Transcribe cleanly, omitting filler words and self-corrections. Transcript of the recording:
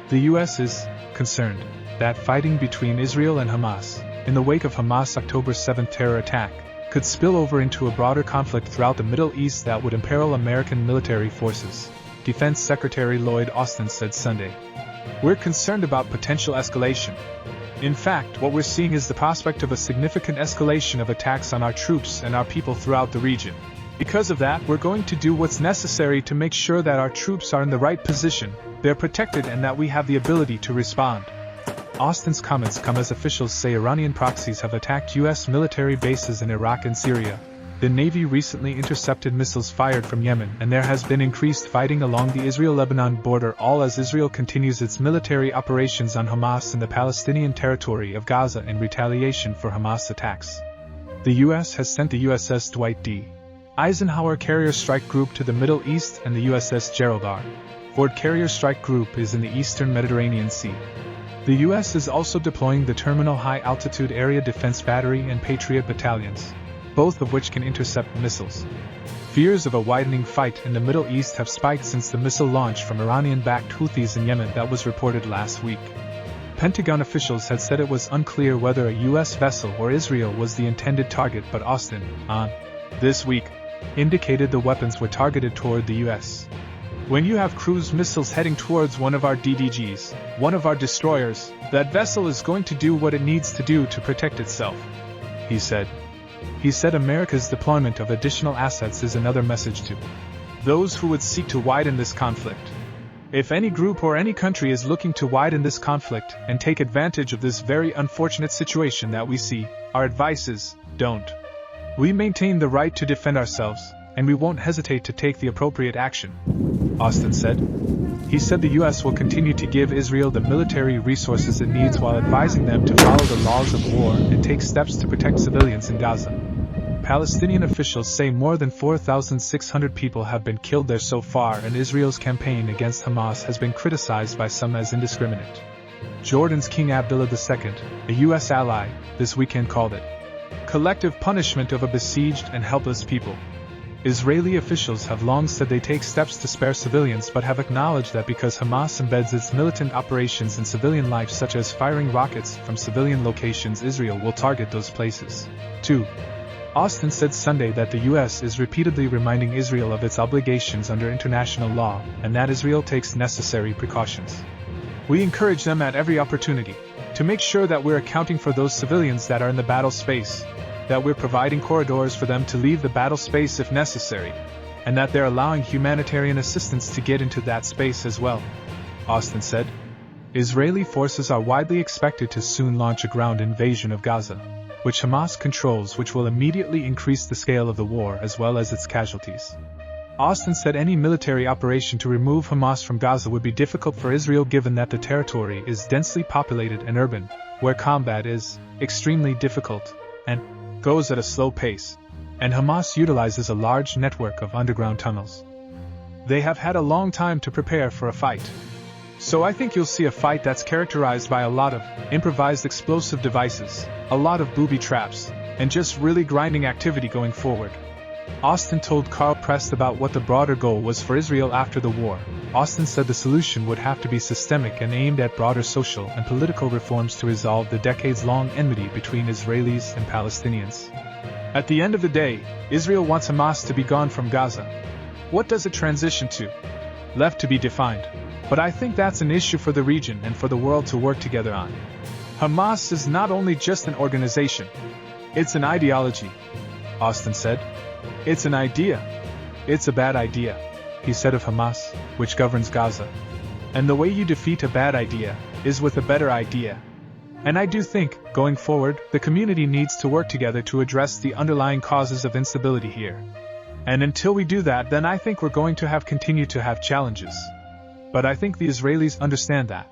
The U.S. is concerned that fighting between Israel and Hamas, in the wake of Hamas' October 7 terror attack, could spill over into a broader conflict throughout the Middle East that would imperil American military forces, Defense Secretary Lloyd Austin said Sunday. We're concerned about potential escalation. In fact, what we're seeing is the prospect of a significant escalation of attacks on our troops and our people throughout the region. Because of that, we're going to do what's necessary to make sure that our troops are in the right position, they're protected, and that we have the ability to respond. Austin's comments come as officials say Iranian proxies have attacked U.S. military bases in Iraq and Syria. The Navy recently intercepted missiles fired from Yemen, and there has been increased fighting along the Israel-Lebanon border, all as Israel continues its military operations on Hamas in the Palestinian territory of Gaza in retaliation for Hamas attacks. The U.S. has sent the USS Dwight D. Eisenhower Carrier Strike Group to the Middle East and the USS Gerald R. Ford Carrier Strike Group is in the eastern Mediterranean Sea. The U.S. is also deploying the Terminal High Altitude Area Defense Battery and Patriot battalions, both of which can intercept missiles. Fears of a widening fight in the Middle East have spiked since the missile launch from Iranian-backed Houthis in Yemen that was reported last week. Pentagon officials had said it was unclear whether a U.S. vessel or Israel was the intended target, but Austin, on This Week, indicated the weapons were targeted toward the U.S. When you have cruise missiles heading towards one of our DDGs, one of our destroyers, that vessel is going to do what it needs to do to protect itself, he said. He said America's deployment of additional assets is another message to those who would seek to widen this conflict. If any group or any country is looking to widen this conflict and take advantage of this very unfortunate situation that we see, our advice is, don't. We maintain the right to defend ourselves, and we won't hesitate to take the appropriate action, Austin said. He said the U.S. will continue to give Israel the military resources it needs while advising them to follow the laws of war and take steps to protect civilians in Gaza. Palestinian officials say more than 4,600 people have been killed there so far, and Israel's campaign against Hamas has been criticized by some as indiscriminate. Jordan's King Abdullah II, a U.S. ally, this weekend called it collective punishment of a besieged and helpless people. Israeli officials have long said they take steps to spare civilians, but have acknowledged that because Hamas embeds its militant operations in civilian life, such as firing rockets from civilian locations, Israel will target those places, too. Austin said Sunday that the U.S. is repeatedly reminding Israel of its obligations under international law, and that Israel takes necessary precautions. We encourage them at every opportunity to make sure that we're accounting for those civilians that are in the battle space, that we're providing corridors for them to leave the battle space if necessary, and that they're allowing humanitarian assistance to get into that space as well, Austin said. Israeli forces are widely expected to soon launch a ground invasion of Gaza, which Hamas controls, which will immediately increase the scale of the war as well as its casualties. Austin said any military operation to remove Hamas from Gaza would be difficult for Israel given that the territory is densely populated and urban, where combat is extremely difficult and goes at a slow pace, and Hamas utilizes a large network of underground tunnels. They have had a long time to prepare for a fight. So I think you'll see a fight that's characterized by a lot of improvised explosive devices, a lot of booby traps, and just really grinding activity going forward. Austin told Carl Press about what the broader goal was for Israel after the war. Austin said the solution would have to be systemic and aimed at broader social and political reforms to resolve the decades-long enmity between Israelis and Palestinians. At the end of the day, Israel wants Hamas to be gone from Gaza. What does it transition to? Left to be defined. But I think that's an issue for the region and for the world to work together on. Hamas is not only just an organization, it's an ideology, Austin said. It's an idea. It's a bad idea, he said of Hamas, which governs Gaza. And the way you defeat a bad idea is with a better idea. And I do think, going forward, the community needs to work together to address the underlying causes of instability here. And until we do that, then I think we're going to continue to have challenges. But I think the Israelis understand that.